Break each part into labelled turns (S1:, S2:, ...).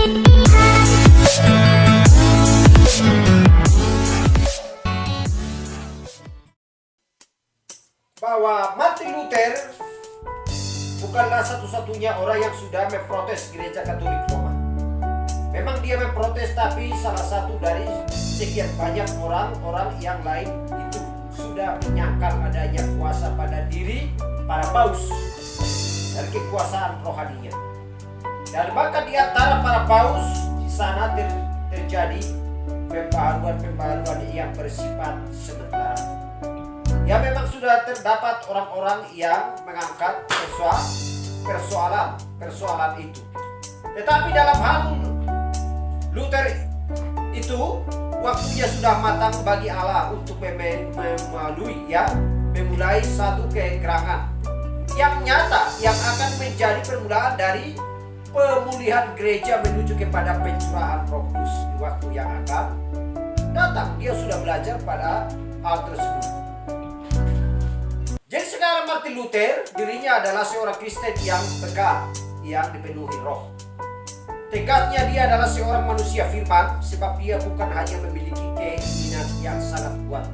S1: Bahwa Martin Luther bukanlah satu-satunya orang yang sudah memprotes gereja Katolik Roma. Memang dia memprotes, tapi salah satu dari sekian banyak orang-orang yang lain itu sudah menyangkal adanya kuasa pada diri para paus dari kekuasaan rohaninya. Dan bahkan di antara para paus di sana terjadi pembaharuan-pembaharuan yang bersifat sementara. Ya, memang sudah terdapat orang-orang yang mengangkat persoalan itu. Tetapi dalam hal Luther itu, waktunya sudah matang bagi Allah untuk memulai satu kegerangan yang nyata yang akan menjadi permulaan dari pemulihan gereja menuju kepada pencurahan Roh Kudus di waktu yang akan datang. Dia sudah belajar pada hal tersebut. Jadi sekarang Martin Luther dirinya adalah seorang Kristen yang tegar, yang dipenuhi roh. Tegasnya dia adalah seorang manusia firman, sebab dia bukan hanya memiliki keinginan yang sangat kuat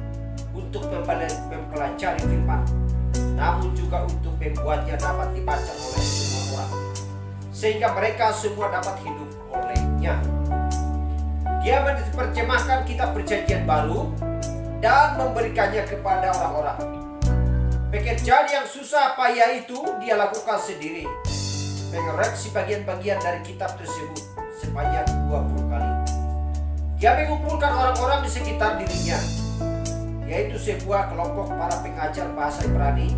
S1: untuk mempelajari firman, namun juga untuk membuatnya dapat dibaca oleh semua orang, sehingga mereka semua dapat hidup olehnya. Dia menerjemahkan kitab Perjanjian Baru dan memberikannya kepada orang-orang. Pekerjaan yang susah payah itu dia lakukan sendiri, mengoreksi bagian-bagian dari kitab tersebut sebanyak 20 kali. Dia mengumpulkan orang-orang di sekitar dirinya, yaitu sebuah kelompok para pengajar bahasa Ibrani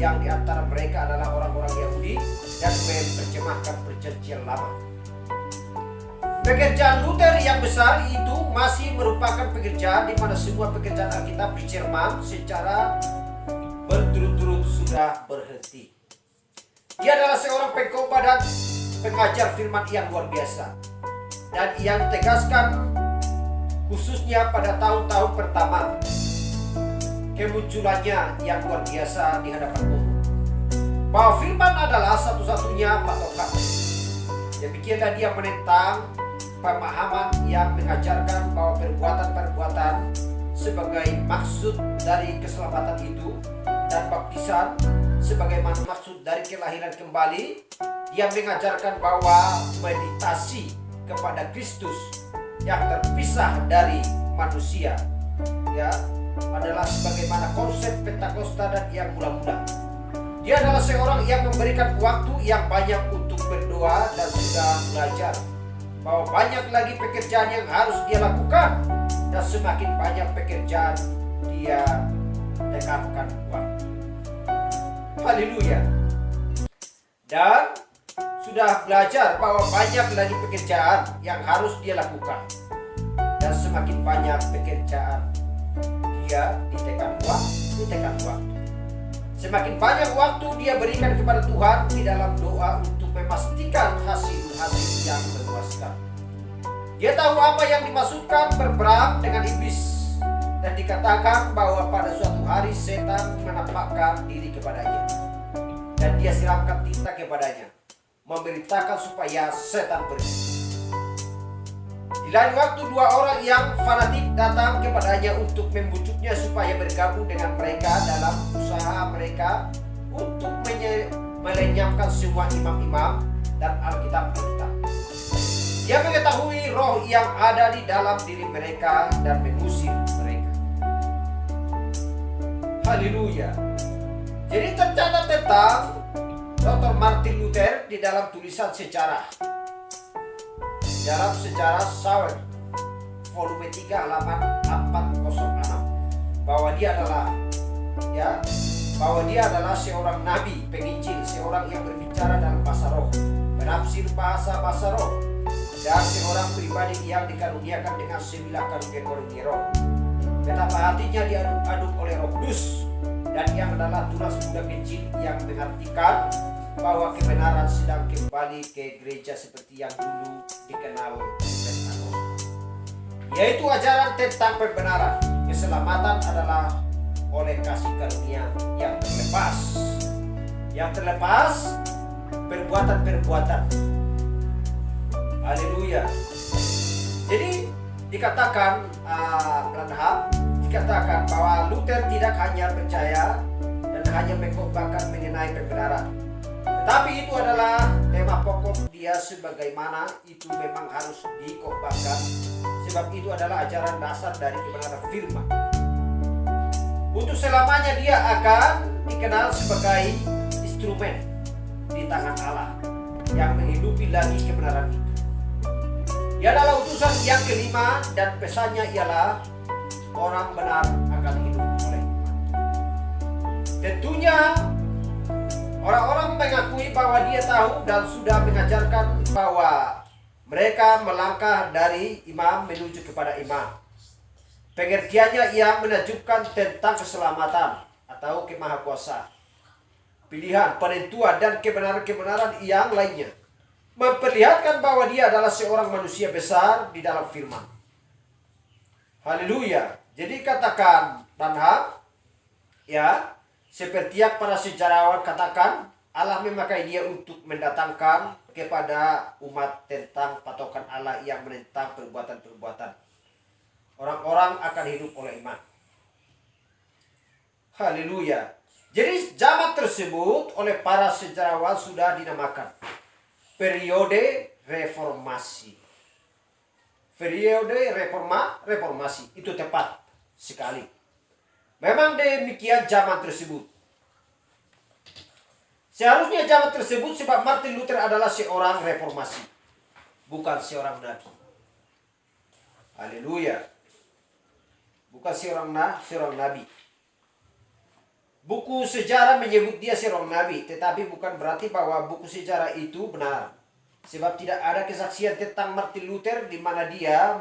S1: yang diantara mereka adalah orang-orang Yahudi, dan menerjemahkan Perjanjian Lama. Pekerjaan Luther yang besar itu masih merupakan pekerjaan di mana semua pekerjaan Alkitab di Jerman secara berturut-turut sudah berhenti. Dia adalah seorang pengkhotbah dan pengajar firman yang luar biasa, dan yang ditegaskan khususnya pada tahun-tahun pertama kemunculannya yang luar biasa di hadapan umum, bahwa firman adalah satu-satunya patokan. Demikianlah dia menentang pemahaman yang mengajarkan bahwa perbuatan-perbuatan sebagai maksud dari keselamatan itu dan baptisan sebagaimana maksud dari kelahiran kembali. Dia mengajarkan bahwa meditasi kepada Kristus yang terpisah dari manusia adalah sebagaimana konsep Pentakosta dan yang mula-mula. Dia adalah seorang yang memberikan waktu yang banyak untuk berdoa dan sudah belajar bahwa banyak lagi pekerjaan yang harus dia lakukan, dan semakin banyak pekerjaan dia tekankan waktu. Haleluya. Dan sudah belajar bahwa banyak lagi pekerjaan yang harus dia lakukan, dan semakin banyak pekerjaan dia ditekan waktu. Semakin banyak waktu dia berikan kepada Tuhan di dalam doa untuk memastikan hasil yang memuaskan. Dia tahu apa yang dimaksudkan berperang dengan iblis, dan dikatakan bahwa pada suatu hari setan menampakkan diri kepadanya, dan dia siramkan tinta kepadanya, memberitakan supaya setan pergi. Di lain waktu dua orang yang fanatik datang kepadanya untuk membujuknya supaya bergabung dengan mereka dalam usaha mereka untuk melenyapkan semua imam-imam dan Alkitab-Alkitab. Dia mengetahui roh yang ada di dalam diri mereka dan mengusir mereka. Haleluya. Jadi tercatat tentang Dr. Martin Luther di dalam tulisan sejarah, dalam sejarah Sauer volume 3 halaman 406, bahwa dia adalah seorang nabi, penginjil, seorang yang berbicara dalam bahasa roh, menafsir bahasa roh, dan seorang pribadi yang dikaruniakan dengan 9 karunia roh. Betapa hatinya diaduk-aduk oleh Roh Kudus, dan yang adalah tunas muda kecil yang mengartikan bahwa kebenaran sedang kembali ke gereja seperti yang dulu dikenal Pentakosta, yaitu ajaran tentang pembenaran. Keselamatan adalah oleh kasih karunia yang terlepas perbuatan-perbuatan. Haleluya. Jadi dikatakan dikatakan bahwa Luther tidak hanya percaya dan hanya mengkhotbahkan mengenai kebenaran, tetapi itu adalah tema pokok dia, sebagaimana itu memang harus dikhotbahkan, sebab itu adalah ajaran dasar dari kebenaran firman. Untuk selamanya dia akan dikenal sebagai instrumen di tangan Allah yang menghidupi lagi kebenaran itu. Dia adalah utusan yang kelima, dan pesannya ialah orang benar akan hidup oleh iman. Tentunya orang-orang mengakui bahwa dia tahu dan sudah mengajarkan bahwa mereka melangkah dari imam menuju kepada imam. Pengertiannya ia menunjukkan tentang keselamatan atau kemahakuasaan, pilihan, penentuan, dan kebenaran-kebenaran yang lainnya. Memperlihatkan bahwa dia adalah seorang manusia besar di dalam firman. Haleluya. Jadi katakan Branham, ya, seperti yang para sejarawan katakan, Allah memakai dia untuk mendatangkan kepada umat tentang patokan Allah yang menentang perbuatan-perbuatan. Orang-orang akan hidup oleh iman. Haleluya. Jadi zaman tersebut oleh para sejarawan sudah dinamakan periode reformasi. Periode reformasi itu tepat sekali. Memang demikian zaman tersebut. Seharusnya zaman tersebut, sebab Martin Luther adalah seorang reformasi, bukan seorang nabi. Haleluya. Bukan seorang nabi. Buku sejarah menyebut dia seorang nabi, tetapi bukan berarti bahwa buku sejarah itu benar. Sebab tidak ada kesaksian tentang Martin Luther di mana dia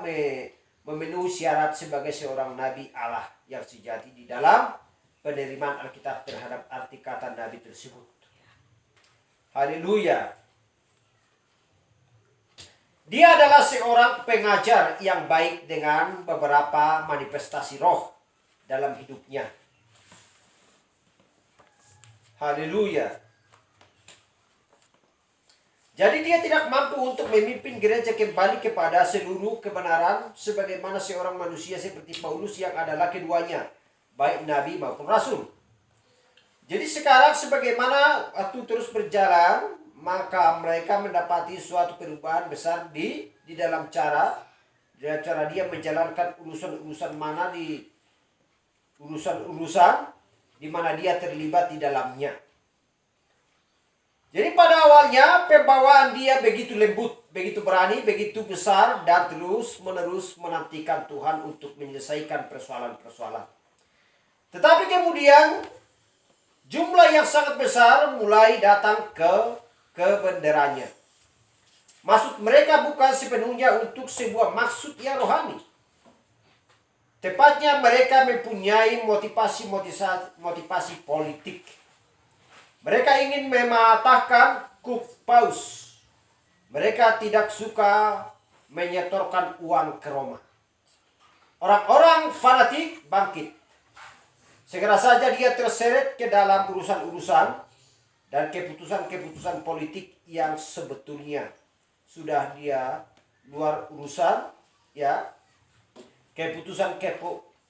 S1: memenuhi syarat sebagai seorang nabi Allah yang sejati di dalam penerimaan Alkitab terhadap arti kata nabi tersebut. Haleluya. Dia adalah seorang pengajar yang baik dengan beberapa manifestasi roh dalam hidupnya. Haleluya. Jadi dia tidak mampu untuk memimpin gereja kembali kepada seluruh kebenaran sebagaimana seorang manusia seperti Paulus yang adalah keduanya, baik nabi maupun rasul. Jadi sekarang sebagaimana waktu terus berjalan, maka mereka mendapati suatu perubahan besar di dalam cara dia menjalankan urusan-urusan mana di urusan-urusan di mana dia terlibat di dalamnya. Jadi pada awalnya pembawaan dia begitu lembut, begitu berani, begitu besar, dan terus-menerus menantikan Tuhan untuk menyelesaikan persoalan-persoalan. Tetapi kemudian jumlah yang sangat besar mulai datang ke benderanya. Maksud mereka bukan sepenuhnya untuk sebuah maksud yang rohani. Tepatnya mereka mempunyai motivasi politik. Mereka ingin mematahkan kuk paus. Mereka tidak suka menyetorkan uang ke Roma. Orang-orang fanatik bangkit. Segera saja dia terseret ke dalam urusan-urusan dan keputusan-keputusan politik yang sebetulnya sudah dia luar urusan, ya. Keputusan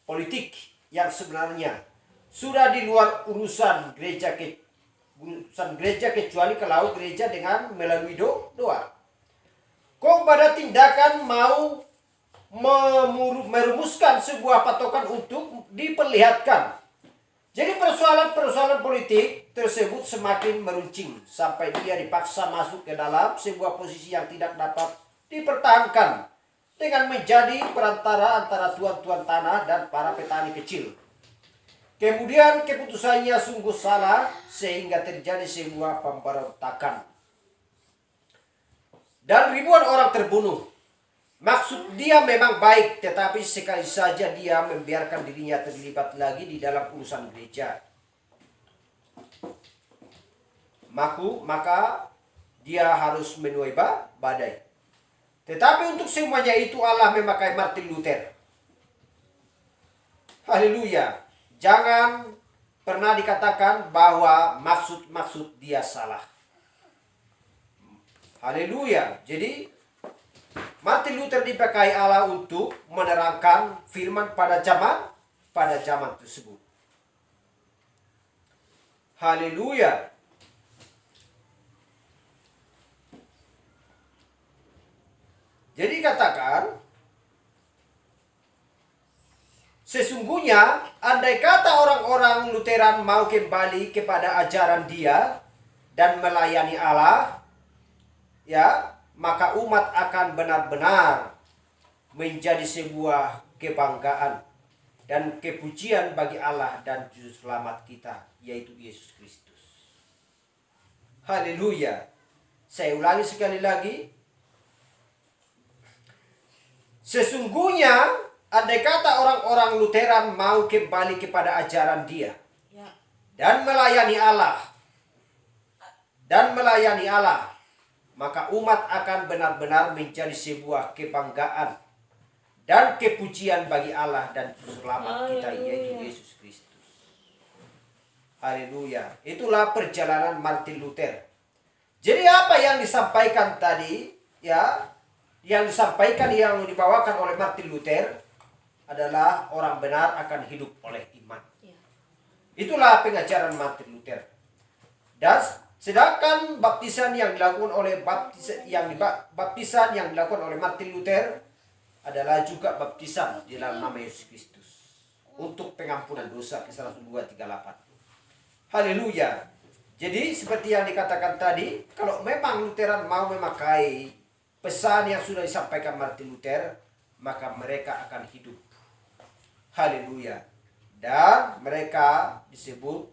S1: politik yang sebenarnya sudah di luar urusan gereja kecuali kalau gereja dengan melalui doa. Kok pada tindakan mau merumuskan sebuah patokan untuk diperlihatkan. Jadi persoalan-persoalan politik tersebut semakin meruncing sampai dia dipaksa masuk ke dalam sebuah posisi yang tidak dapat dipertahankan dengan menjadi perantara antara tuan-tuan tanah dan para petani kecil. Kemudian keputusannya sungguh salah sehingga terjadi sebuah pemberontakan. Dan ribuan orang terbunuh. Maksud dia memang baik, tetapi sekali saja dia membiarkan dirinya terlibat lagi di dalam urusan gereja. Maka dia harus menuai badai. Tetapi untuk semuanya itu Allah memakai Martin Luther. Haleluya. Jangan pernah dikatakan bahwa maksud dia salah. Haleluya. Jadi Martin Luther dipakai Allah untuk menerangkan firman pada zaman tersebut. Haleluya. Jadi katakan, sesungguhnya andai kata orang-orang Lutheran mau kembali kepada ajaran dia dan melayani Allah, ya, maka umat akan benar-benar menjadi sebuah kebanggaan dan kepujian bagi Allah dan Juru Selamat kita, yaitu Yesus Kristus. Haleluya. Saya ulangi sekali lagi. Sesungguhnya andai kata orang-orang Lutheran mau kembali kepada ajaran dia dan melayani Allah, maka umat akan benar-benar menjadi sebuah kebanggaan dan kepujian bagi Allah dan Juru Selamat kita, yaitu Yesus Kristus. Haleluya. Itulah perjalanan Martin Luther. Jadi apa yang disampaikan tadi, ya, yang dibawakan oleh Martin Luther adalah orang benar akan hidup oleh iman. Itulah pengajaran Martin Luther. Dan sedangkan baptisan yang dilakukan oleh Martin Luther adalah juga baptisan di dalam nama Yesus Kristus untuk pengampunan dosa, Kisah Rasul 2:38. Haleluya. Jadi seperti yang dikatakan tadi, kalau memang Lutheran mau memakai pesan yang sudah disampaikan Martin Luther, maka mereka akan hidup. Haleluya. Dan mereka disebut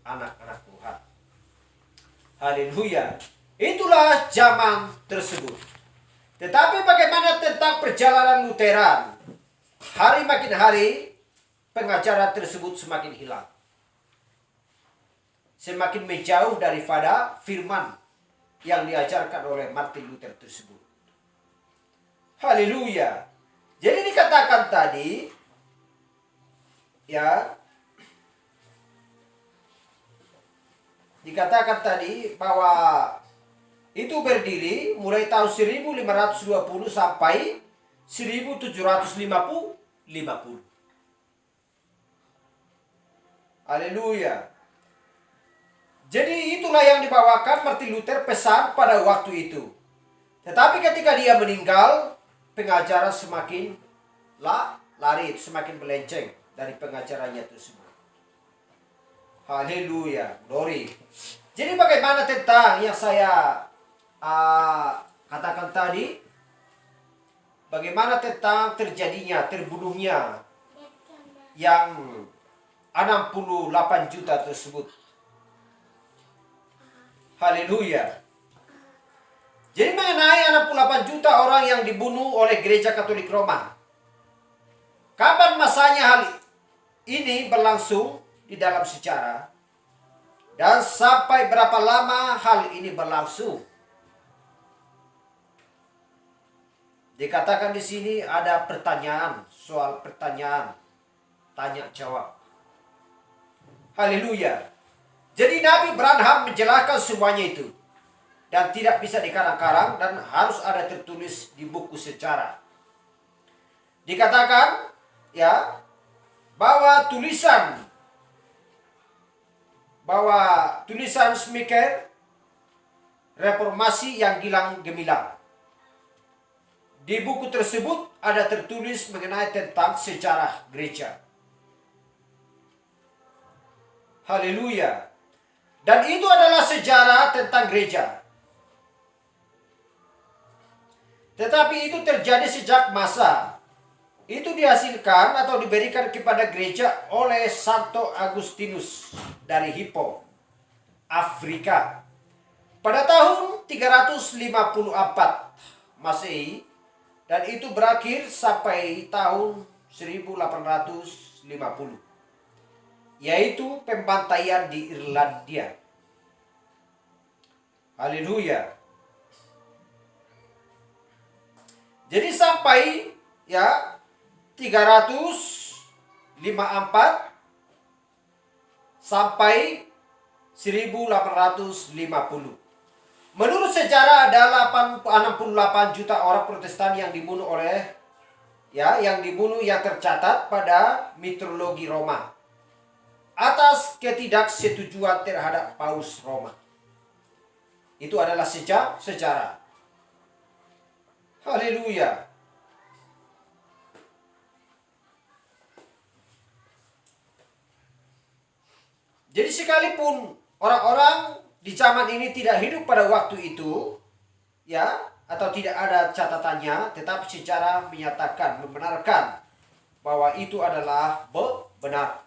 S1: anak-anak Tuhan. Haleluya. Itulah zaman tersebut. Tetapi bagaimana tentang perjalanan Lutheran? Hari makin hari, pengajaran tersebut semakin hilang. Semakin menjauh daripada firman yang diajarkan oleh Martin Luther tersebut. Haleluya. Jadi dikatakan tadi, ya, dikatakan tadi bahwa itu berdiri mulai tahun 1520 sampai 1750. Haleluya. Jadi itulah yang dibawakan Martin Luther pesan pada waktu itu. Tetapi ketika dia meninggal, pengajaran semakin lari, semakin melenceng dari pengajarannya tersebut. Haleluya, glory. Jadi bagaimana tentang yang saya katakan tadi? Bagaimana tentang terbunuhnya yang 68 juta tersebut? Haleluya. Jadi mengenai 68 juta orang yang dibunuh oleh Gereja Katolik Roma. Kapan masanya hal ini berlangsung di dalam sejarah? Dan sampai berapa lama hal ini berlangsung? Dikatakan di sini ada pertanyaan, soal pertanyaan, tanya jawab. Haleluya. Jadi Nabi Branham menjelaskan semuanya itu. Dan tidak bisa dikarang-karang dan harus ada tertulis di buku sejarah. Dikatakan, ya, bahwa tulisan Smiker reformasi yang gilang gemilang. Di buku tersebut ada tertulis mengenai tentang sejarah gereja. Haleluya. Dan itu adalah sejarah tentang gereja. Tetapi itu terjadi sejak masa itu dihasilkan atau diberikan kepada gereja oleh Santo Agustinus dari Hippo, Afrika, pada tahun 354 Masehi, dan itu berakhir sampai tahun 1850, yaitu pembantaian di Irlandia. Haleluya. Jadi sampai, ya, 354 sampai 1850. Menurut sejarah ada 68 juta orang Protestan yang dibunuh yang tercatat pada mitologi Roma atas ketidaksetujuan terhadap Paus Roma. Itu adalah sejarah. Haleluya. Jadi sekalipun orang-orang di zaman ini tidak hidup pada waktu itu, ya, atau tidak ada catatannya, tetapi sejarah menyatakan, membenarkan bahwa itu adalah benar.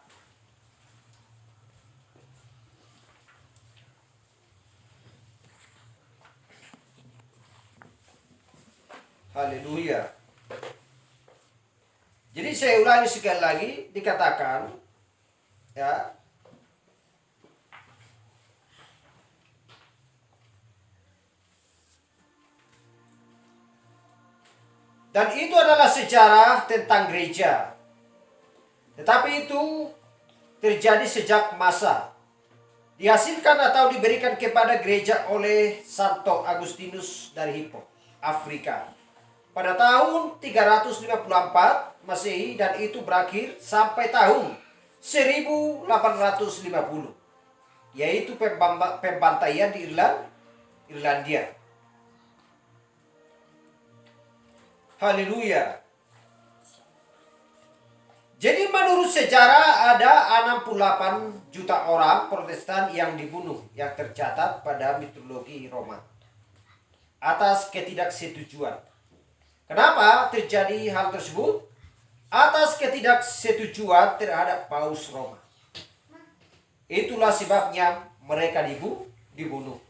S1: Haleluya. Jadi saya ulangi sekali lagi, dikatakan, ya, dan itu adalah sejarah tentang gereja. Tetapi itu terjadi sejak masa dihasilkan atau diberikan kepada gereja oleh Santo Agustinus dari Hippo, Afrika, pada tahun 354 Masehi, dan itu berakhir sampai tahun 1850, yaitu pembantaian di Irlandia. Haleluya. Jadi menurut sejarah ada 68 juta orang Protestan yang dibunuh yang tercatat pada mitologi Roma atas ketidaksetujuan. Kenapa terjadi hal tersebut? Atas ketidaksetujuan terhadap Paus Roma. Itulah sebabnya mereka dibunuh.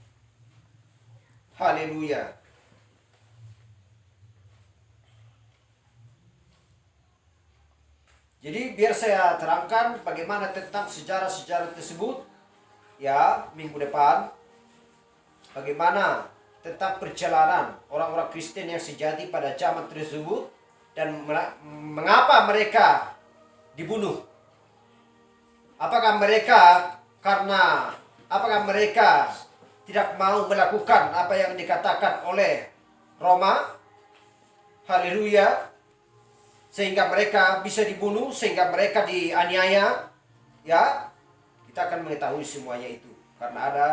S1: Haleluya. Jadi biar saya terangkan bagaimana tentang sejarah-sejarah tersebut, ya, minggu depan. Bagaimana tentang perjalanan orang-orang Kristen yang sejati pada zaman tersebut, dan mengapa mereka dibunuh. Apakah mereka tidak mau melakukan apa yang dikatakan oleh Roma? Haleluya. Sehingga mereka bisa dibunuh, sehingga mereka dianiaya, ya, kita akan mengetahui semuanya itu karena ada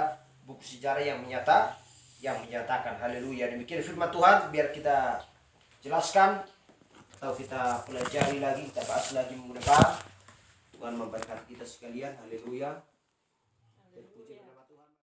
S1: buku sejarah yang menyatakan. Haleluya. Demikian firman Tuhan, biar kita jelaskan atau kita pelajari lagi, kita bahas lagi minggu depan. Tuhan memberkati kita sekalian. Haleluya.